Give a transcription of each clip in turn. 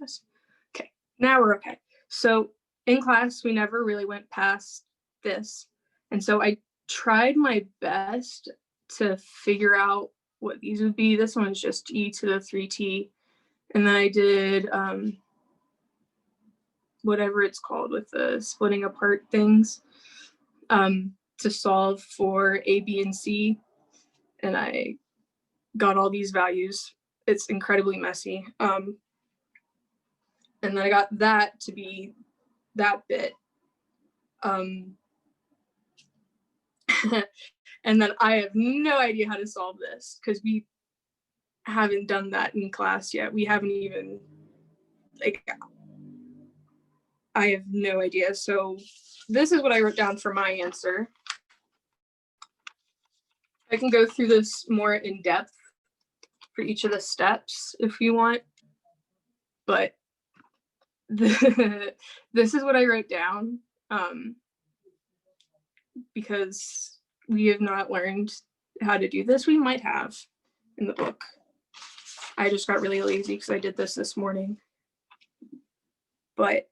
this. Okay, now we're okay. So in class, we never really went past this. And so I tried my best to figure out what these would be. This one is just e to the 3t. And then I did whatever it's called with the splitting apart things to solve for a, b, and c. And I got all these values. It's incredibly messy. And then I got that to be that bit. And then I have no idea how to solve this because we haven't done that in class yet. We haven't even, like, I have no idea. So this is what I wrote down for my answer. I can go through this more in depth for each of the steps if you want, but this is what I wrote down because we have not learned how to do this. We might have in the book. I just got really lazy because I did this morning. But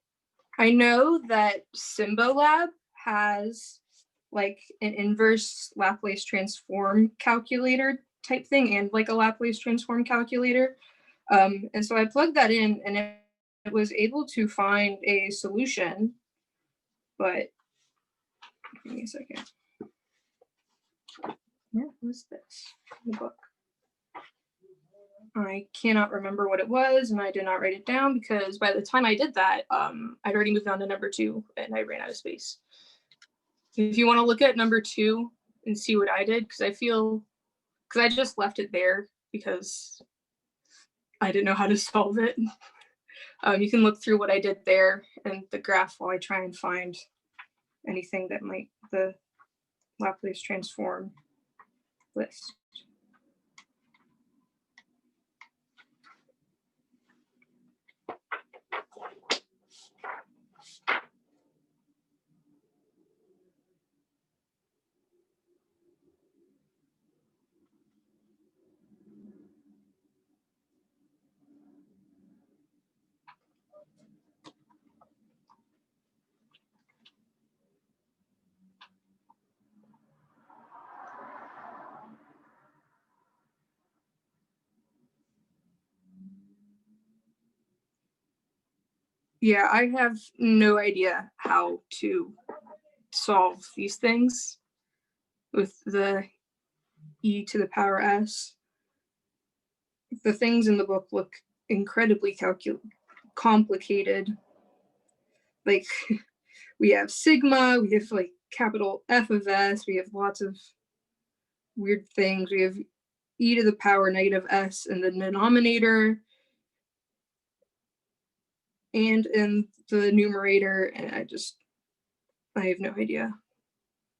I know that Symbolab has like an inverse Laplace transform calculator type thing and like a Laplace transform calculator. And so I plugged that in and it was able to find a solution, but give me a second. Where was this in the book? I cannot remember what it was, and I did not write it down because by the time I did that, I'd already moved on to number 2 and I ran out of space. If you want to look at number 2 and see what I did, because I just left it there because I didn't know how to solve it. You can look through what I did there and the graph while I try and find anything that might the Laplace transform list. Yeah, I have no idea how to solve these things with the e to the power s. The things in the book look incredibly complicated. Like we have sigma, we have like capital F of s, we have lots of weird things. We have e to the power negative s in the denominator and in the numerator, and I have no idea.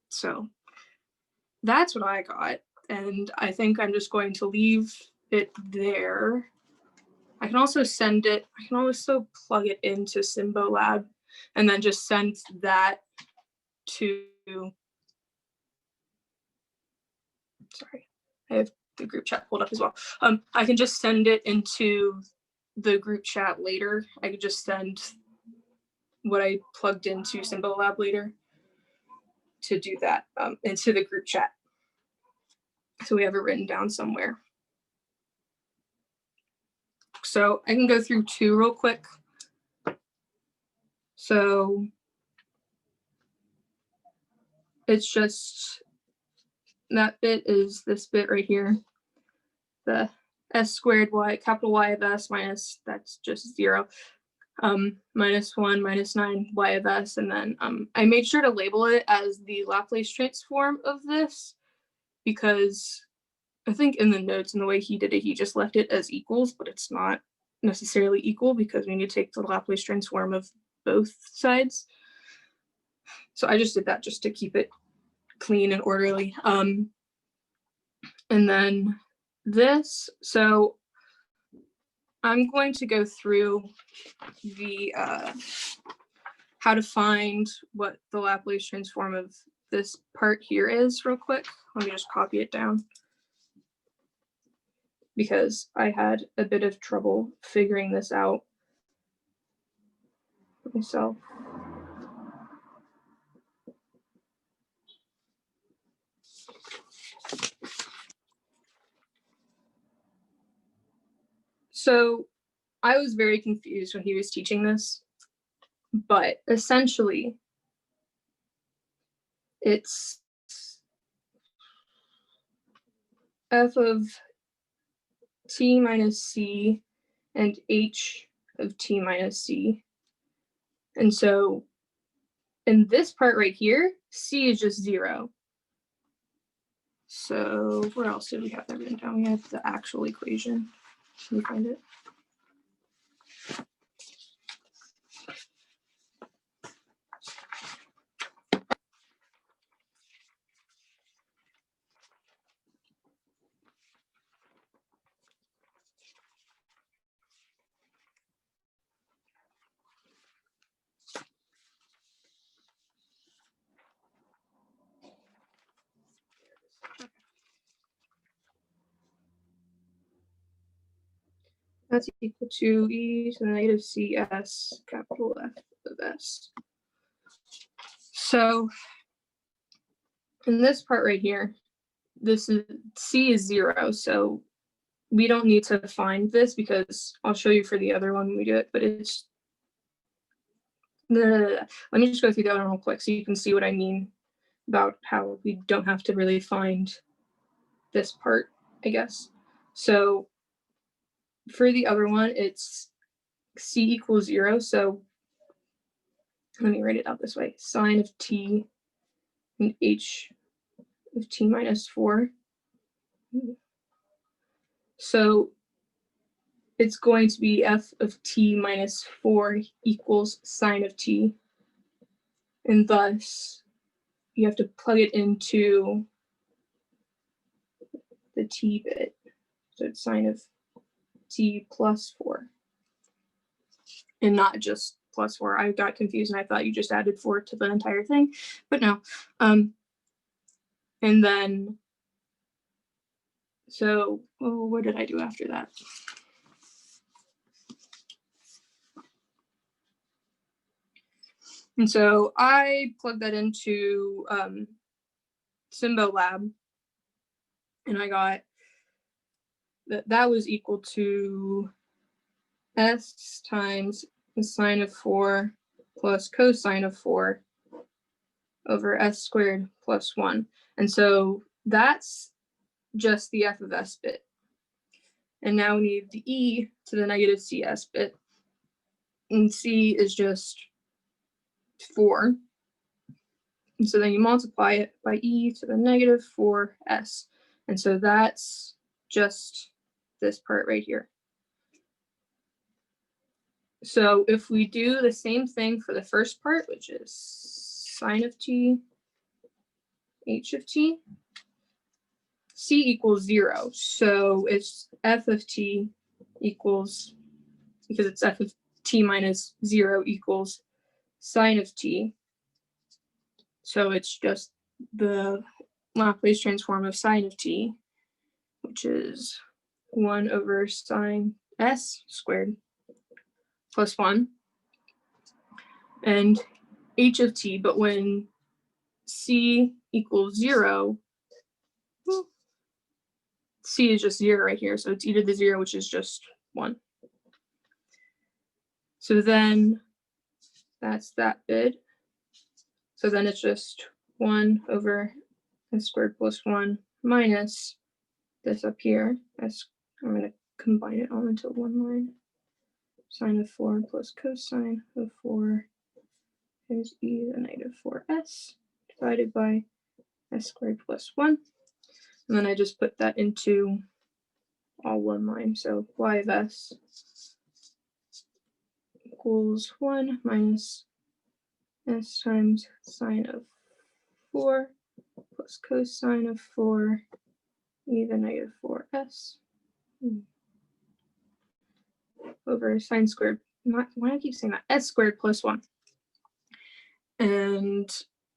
So that's what I got, and I think I'm just going to leave it there. I can also send it, I can also plug it into Symbolab and then just send that to, sorry, I have the group chat pulled up as well. I can just send it into the group chat later. I could just send what I plugged into Symbolab later to do that into the group chat. So we have it written down somewhere. So I can go through 2 real quick. So it's just, that bit is this bit right here. The s squared y, capital Y of s minus, that's just 0. Minus 1 minus 9 y of s, and then I made sure to label it as the Laplace transform of this because I think in the notes and the way he did it, he just left it as equals, but it's not necessarily equal because we need to take the Laplace transform of both sides. So I just did that just to keep it clean and orderly. And then this, so I'm going to go through the how to find what the Laplace transform of this part here is real quick. Let me just copy it down because I had a bit of trouble figuring this out. myself. So I was very confused when he was teaching this, but essentially it's f of t minus c and h of t minus c. And so in this part right here, c is just 0. So where else did we have that written down? We have the actual equation. Can you find it? That's equal to e to the negative cs capital F of s. So in this part right here, this is c is 0, so we don't need to find this because I'll show you for the other one when we do it, but it's let me just go through the other one real quick so you can see what I mean about how we don't have to really find this part, I guess. So for the other one, it's c equals 0. So let me write it out this way. Sine of t and h of t minus 4. So it's going to be f of t minus 4 equals sine of t. And thus, you have to plug it into the t bit. So it's sine of t plus 4. And not just plus 4. I got confused and I thought you just added 4 to the entire thing, but no. And then, so what did I do after that? And so I plugged that into Symbolab, and I got that was equal to s times the sine of 4 plus cosine of 4 over s squared plus 1. And so that's just the f of s bit. And now we need the e to the negative cs bit. And c is just 4. And so then you multiply it by e to the negative 4s. And so that's just this part right here. So if we do the same thing for the first part, which is sine of t, h of t, c equals 0. So it's f of t equals, because it's f of t minus 0 equals sine of t. So it's just the Laplace transform of sine of t, which is 1 over sine s squared plus 1. And h of t, but when c equals 0, c is just 0 right here. So it's e to the 0, which is just 1. So then that's that bit. So then it's just 1 over s squared plus 1 minus this up here. I'm going to combine it all into one line. Sine of 4 plus cosine of 4 is e to the negative 4s divided by s squared plus 1. And then I just put that into all one line. So y of s equals 1 minus s times sine of 4 plus cosine of 4 e to the negative 4s over sine squared. Why do I keep saying that? S squared plus 1. And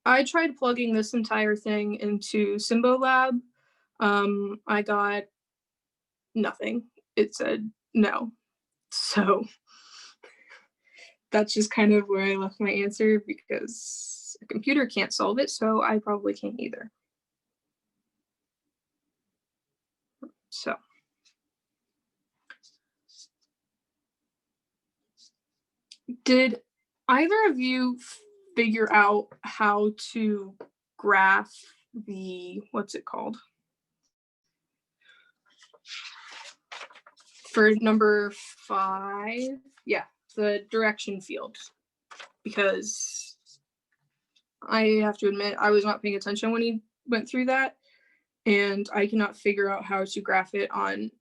I tried plugging this entire thing into Symbolab. I got nothing. It said no. So that's just kind of where I left my answer because a computer can't solve it, so I probably can't either. So. Did either of you figure out how to graph the, what's it called? For number 5, yeah, the direction field. Because I have to admit, I was not paying attention when he went through that, and I cannot figure out how to graph it on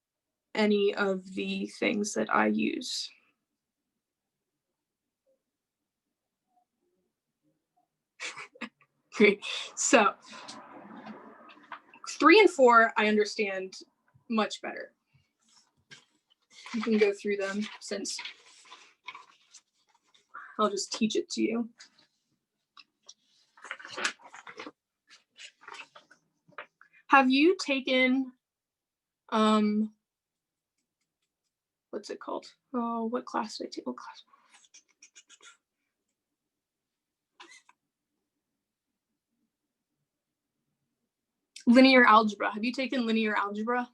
any of the things that I use. Great. So 3 and 4, I understand much better. You can go through them since I'll just teach it to you. Have you taken, what's it called? Oh, what class did I take? What class? Linear algebra. Have you taken linear algebra?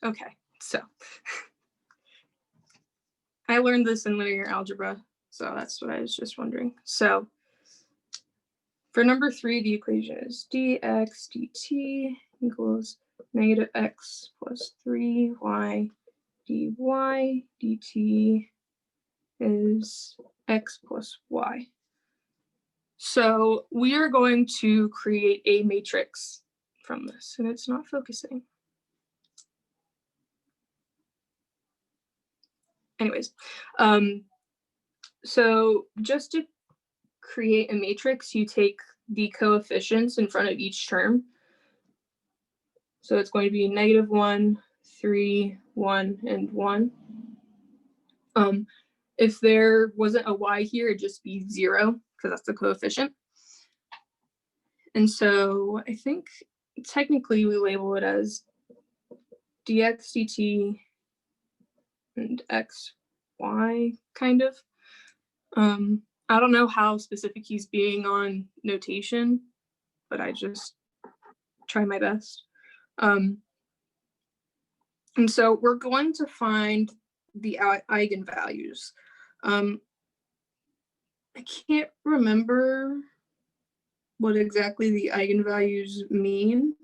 Okay, so I learned this in linear algebra, so that's what I was just wondering. So for number 3, the equation is dx dt equals negative x plus 3y dy dt is x plus y. So we are going to create a matrix from this, and it's not focusing. Anyways, so just to create a matrix, you take the coefficients in front of each term. So it's going to be -1, 3, 1, and 1. If there wasn't a y here, it'd just be 0, because that's the coefficient. And so I think technically we label it as dx dt and x, y, kind of. I don't know how specific he's being on notation, but I just try my best. And so we're going to find the eigenvalues. I can't remember what exactly the eigenvalues mean,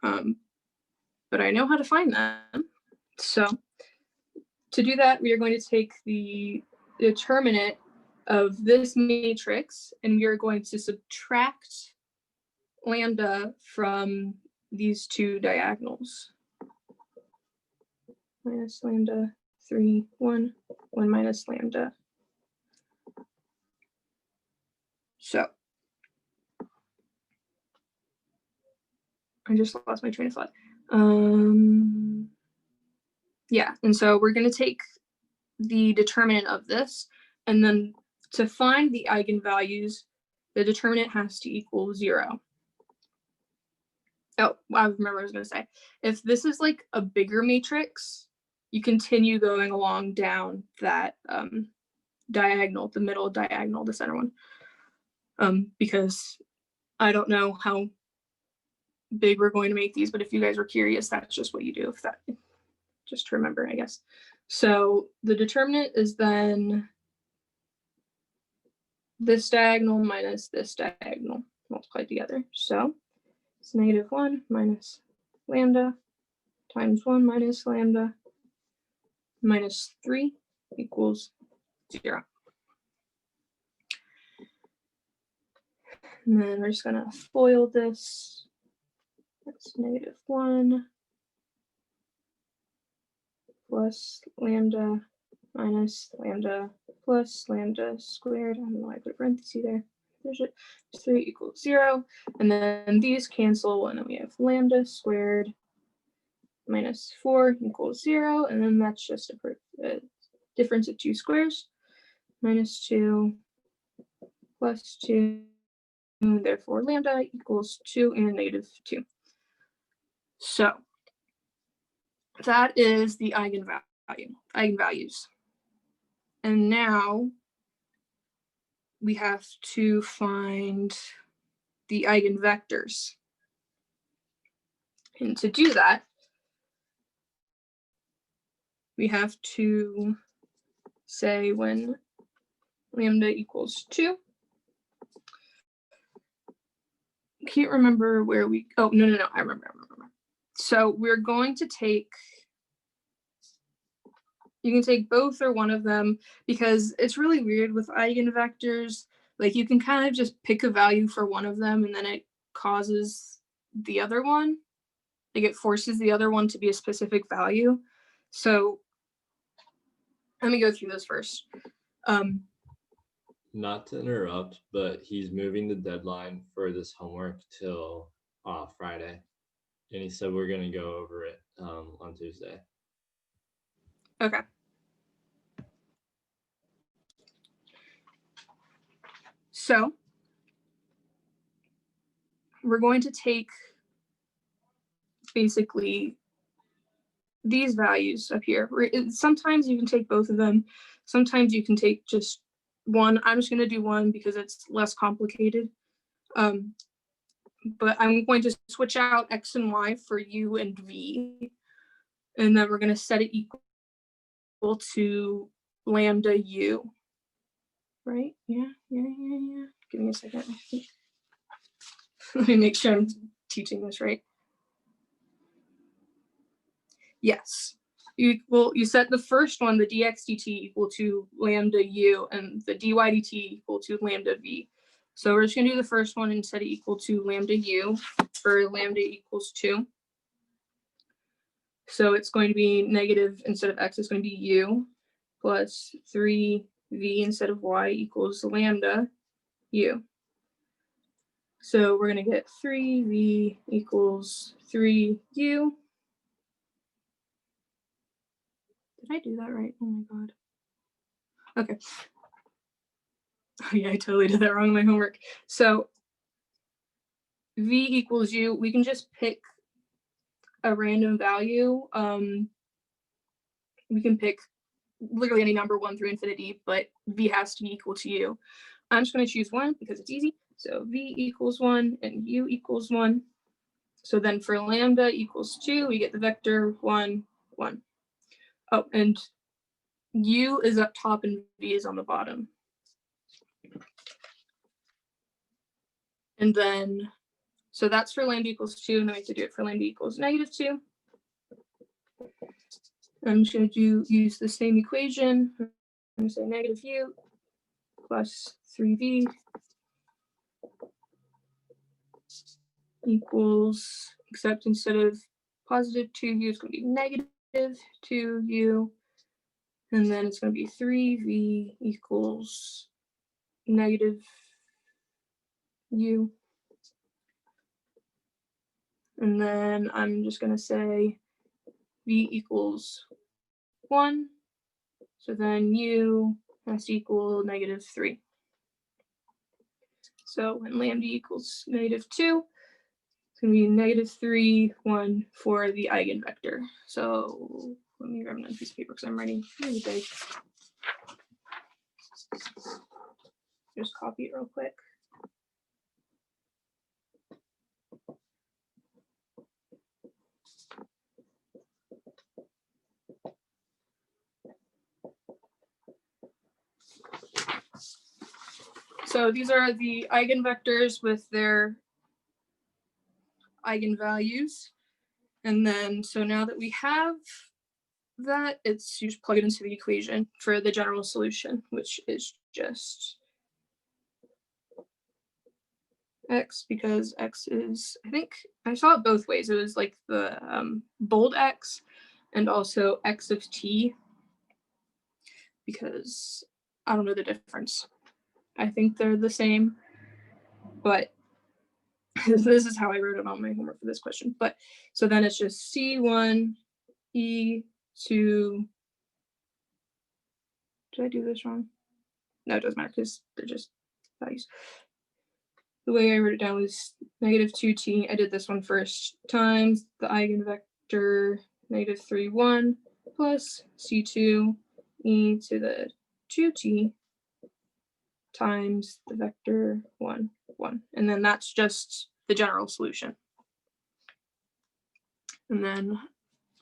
but I know how to find them. So to do that, we are going to take the determinant of this matrix, and we are going to subtract lambda from these two diagonals. Minus lambda 3, 1, 1 minus lambda. So I just lost my train of thought. Yeah, and so we're going to take the determinant of this, and then to find the eigenvalues, the determinant has to equal 0. Oh, I remember what I was going to say. If this is like a bigger matrix, you continue going along down that diagonal, the middle diagonal, the center one. Because I don't know how big we're going to make these, but if you guys were curious, that's just what you do. If that, just to remember, I guess. So the determinant is then this diagonal minus this diagonal multiplied together. So it's -1 minus lambda times 1 minus lambda minus 3 equals 0. And then we're just going to FOIL this. That's -1 plus lambda minus lambda plus lambda squared. I don't know why I put a parenthesis there. There's it. 3 equals 0. And then these cancel, and then we have lambda squared minus 4 equals 0. And then that's just a difference of 2 squares. -2 plus 2. And therefore lambda equals 2 and -2. So that is the eigenvalues. And now we have to find the eigenvectors. And to do that, we have to say when lambda equals 2. Can't remember where we, oh, no, I remember. So we're going to take, you can take both or one of them, because it's really weird with eigenvectors. Like you can kind of just pick a value for one of them and then it causes the other one. Like it forces the other one to be a specific value. So let me go through this first. Not to interrupt, but he's moving the deadline for this homework till Friday. And he said we're going to go over it on Tuesday. Okay. So we're going to take basically these values up here. Sometimes you can take both of them. Sometimes you can take just one. I'm just going to do one because it's less complicated. But I'm going to switch out x and y for u and v. And then we're going to set it equal to lambda u. Right? Yeah. Give me a second. Let me make sure I'm teaching this right. Yes. You set the first one, the dx dt equal to lambda u, and the dy dt equal to lambda v. So we're just going to do the first one and set it equal to lambda u for lambda equals 2. So it's going to be negative, instead of x, it's going to be u plus 3v instead of y equals lambda u. So we're going to get 3v equals 3u. Did I do that right? Oh my god. Okay. Oh yeah, I totally did that wrong in my homework. So v equals u, we can just pick a random value. We can pick literally any number 1 through infinity, but v has to be equal to u. I'm just going to choose 1 because it's easy. So v equals 1 and u equals 1. So then for lambda equals 2, we get the vector 1, 1. Oh, and u is up top and v is on the bottom. And then, so that's for lambda equals 2, and then we have to do it for lambda equals -2. I'm just going to use the same equation. I'm going to say negative u plus 3v equals, except instead of positive 2u, it's going to be negative 2u. And then it's going to be 3v equals negative u. And then I'm just going to say v equals 1. So then u has to equal -3. So when lambda equals -2, it's going to be -3, 1 for the eigenvector. So let me grab another piece of paper because I'm writing really big. Just copy it real quick. So these are the eigenvectors with their eigenvalues. And then, so now that we have that, it's you just plug it into the equation for the general solution, which is just x, because x is, I think I saw it both ways. It was like the bold x and also x of t, because I don't know the difference. I think they're the same, but this is how I wrote it on my homework for this question. But so then it's just C1 E2. Did I do this wrong? No, it doesn't matter because they're just values. the way I wrote it down was -2t. I did this one first, times the eigenvector -3, 1 plus c2 e to the 2t times the vector 1, 1. And then that's just the general solution. And then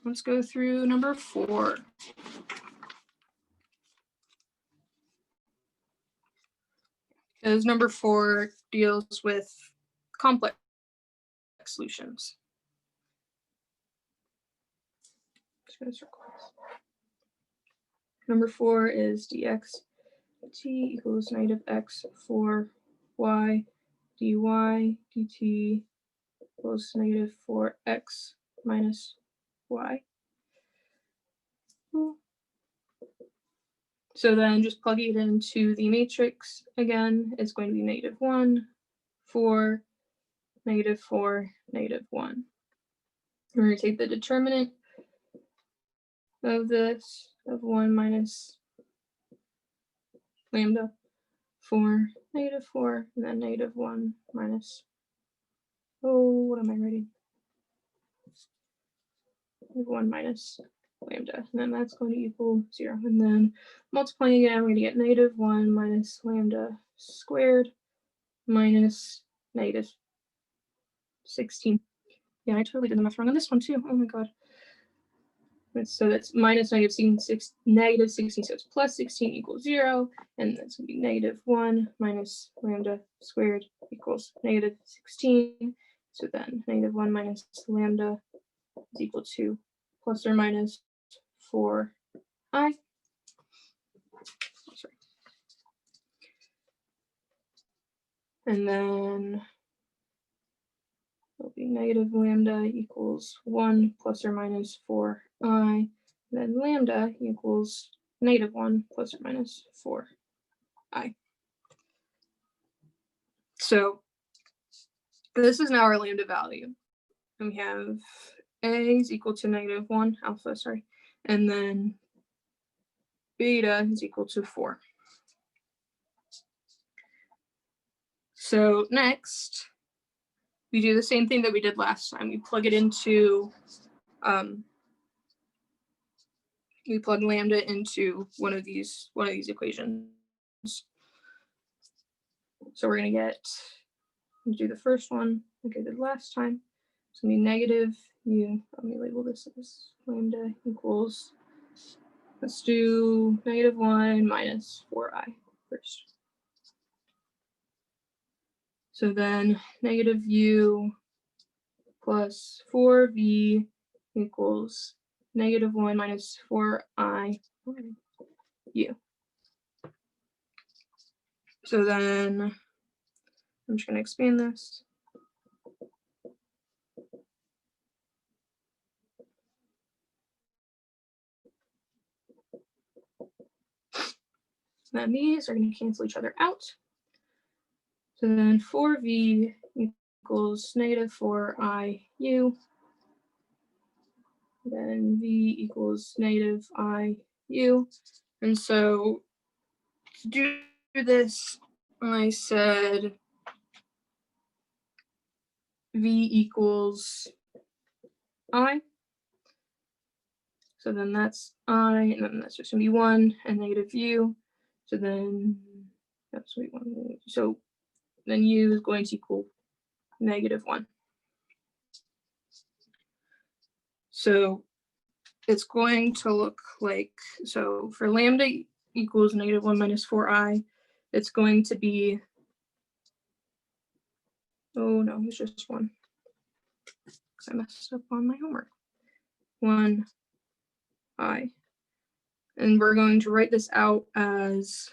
let's go through number 4. Because number 4 deals with complex solutions. Just gonna circle this. Number 4 is dx t equals -x for y dy dt equals -4x minus y. So then just plugging it into the matrix again, it's going to be -1, 4, -4, -1. We're going to take the determinant of this of 1 minus lambda 4, -4, and then -1 minus, oh, what am I writing? 1 minus lambda, and then that's going to equal 0. And then multiplying again, we're going to get -1 minus lambda squared minus -16. Yeah, I totally did the math wrong on this one too. Oh my god. So that's minus -16, so it's plus 16 equals 0, and that's going to be -1 minus lambda squared equals -16. So then -1 minus lambda is equal to plus or minus 4i. Sorry. And then it'll be -lambda equals 1 plus or minus 4i. Then lambda equals -1 plus or minus 4i. So this is now our lambda value. And we have a is equal to -1, alpha, sorry. And then beta is equal to 4. So next, we do the same thing that we did last time. We plug it into, we plug lambda into one of these equations. So we're going to get, do the first one like I did last time. It's going to be negative u. Let me label this as lambda equals, let's do -1 minus 4i first. So then negative u plus 4v equals -1 minus 4i u. So then I'm just going to expand this. And these are going to cancel each other out. So then 4v equals -4i u. Then v equals -i u. And so to do this, I said v equals I. So then that's I, and then that's just going to be 1 and negative u. So then that's what we want. So then u is going to equal -1. So it's going to look like, so for lambda equals -1 minus 4i, it's going to be, oh no, it's just 1. I messed up on my homework. 1i. And we're going to write this out as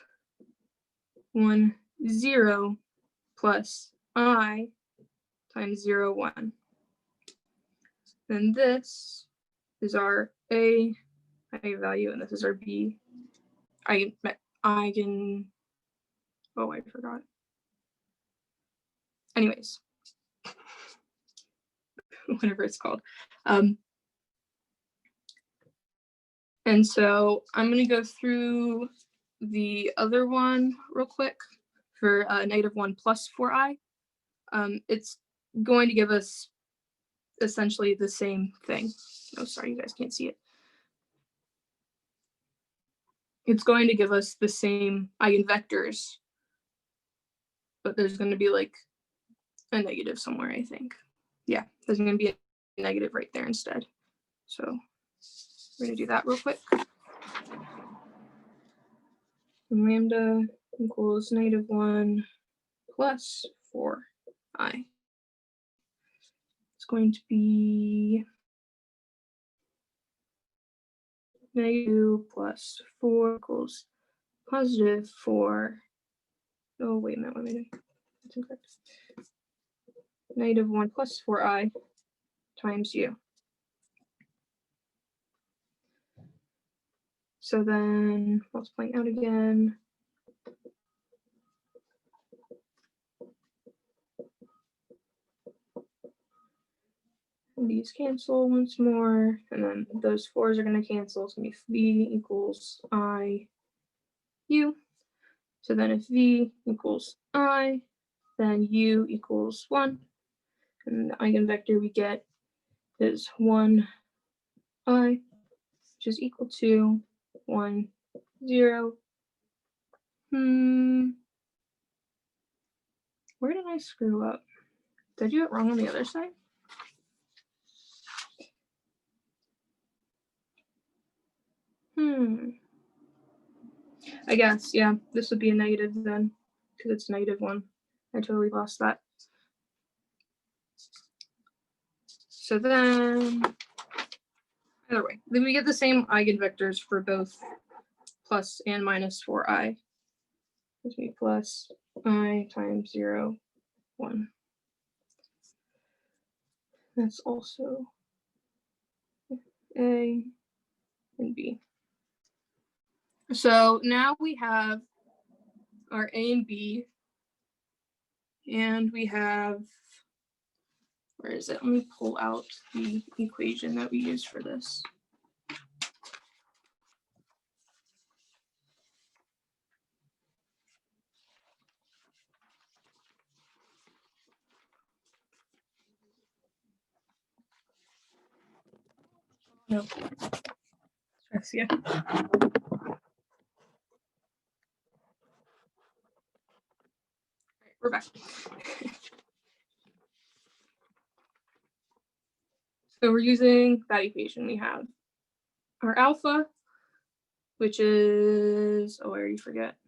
1, 0 plus I times 0, 1. Then this is our A eigenvalue, and this is our B eigen, oh, I forgot. Anyways, whatever it's called. And so I'm going to go through the other one real quick for -1 plus 4i. it's going to give us essentially the same thing. Oh, sorry, you guys can't see it. It's going to give us the same eigenvectors, but there's going to be like a negative somewhere, I think. Yeah, there's going to be a negative right there instead. So we're going to do that real quick. Lambda equals -1 plus 4i. It's going to be -2 plus 4 equals +4. Oh, wait a minute, what am I doing? That's incorrect. -1 plus 4i times u. So then multiplying out again. And these cancel once more, and then those 4s are going to cancel. It's going to be v equals I u. So then if v equals I, then u equals 1. And the eigenvector we get is 1i, which is equal to 1, 0. Where did I screw up? Did I do it wrong on the other side? I guess, yeah, this would be a negative then, because it's -1. I totally lost that. So then, either way, then we get the same eigenvectors for both plus and minus 4i. Gives me plus I times 0, 1. That's also A and B. So now we have our A and B, and we have, where is it? Let me pull out the equation that we use for this. No. Yeah. We're back. So we're using that equation. We have our alpha, which is, oh, I already forget.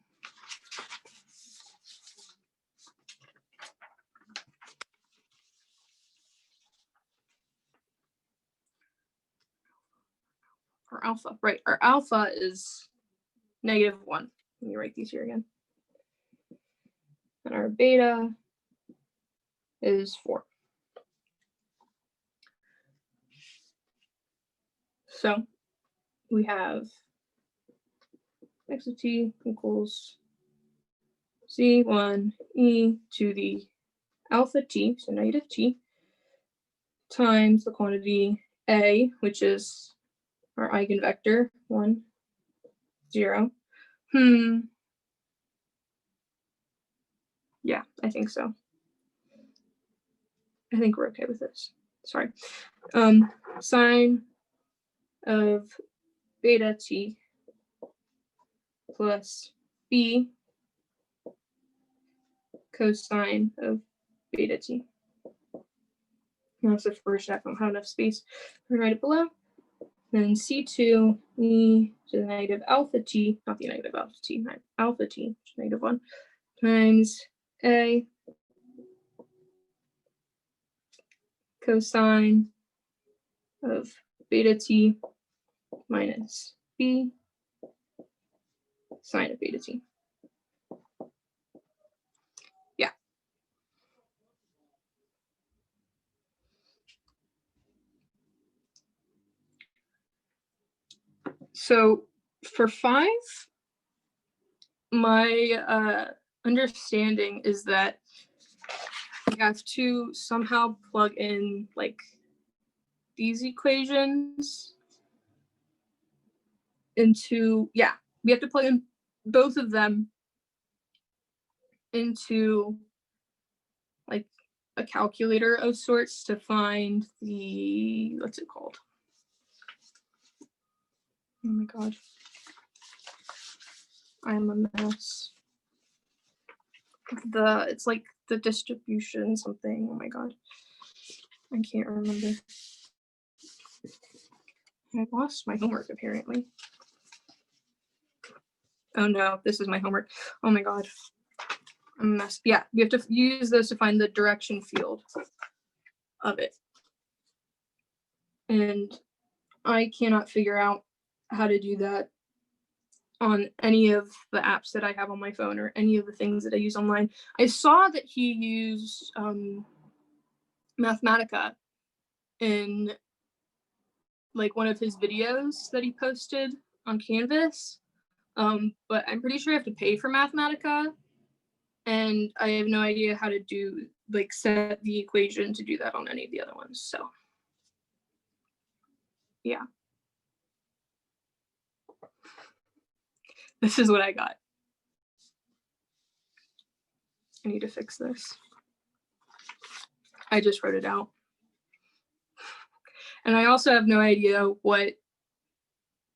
Our alpha, right? Our alpha is -1. Let me write these here again. And our beta is 4. So we have x of t equals c1 e to the alpha t, so -t, times the quantity a, which is our eigenvector, 1, 0. Yeah, I think so. I think we're okay with this. Sorry. Sine of beta t plus b cosine of beta t. That's the first step. I don't have enough space. We're gonna write it below. Then c2 e to the negative alpha t, not the negative alpha t, alpha t, which is -1, times a cosine of beta t minus b sine of beta t. Yeah. So for 5, my understanding is that we have to somehow plug in like these equations into, yeah, we have to plug in both of them into like a calculator of sorts to find the, what's it called? Oh my God. I'm a mess. It's like the distribution something. Oh my God. I can't remember. I lost my homework apparently. Oh no, this is my homework. Oh my God. I'm a mess. Yeah, we have to use this to find the direction field of it. And I cannot figure out how to do that on any of the apps that I have on my phone or any of the things that I use online. I saw that he used Mathematica in like one of his videos that he posted on Canvas. But I'm pretty sure I have to pay for Mathematica, and I have no idea how to do like set the equation to do that on any of the other ones. So yeah. This is what I got. I need to fix this. I just wrote it out. And I also have no idea what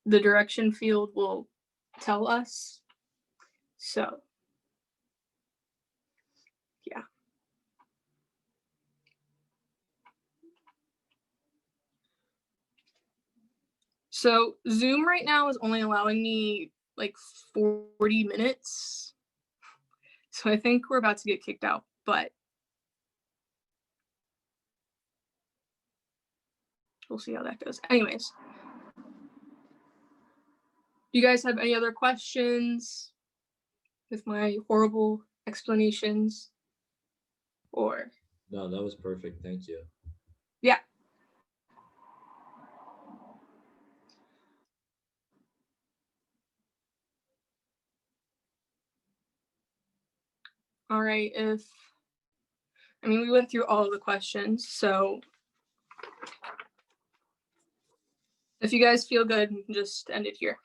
the direction field will tell us. So, yeah. So Zoom right now is only allowing me like 40 minutes. So I think we're about to get kicked out, but we'll see how that goes. Anyways, you guys have any other questions with my horrible explanations? Or No, that was perfect. Thank you. yeah. All right, we went through all of the questions, so if you guys feel good, we can just end it here.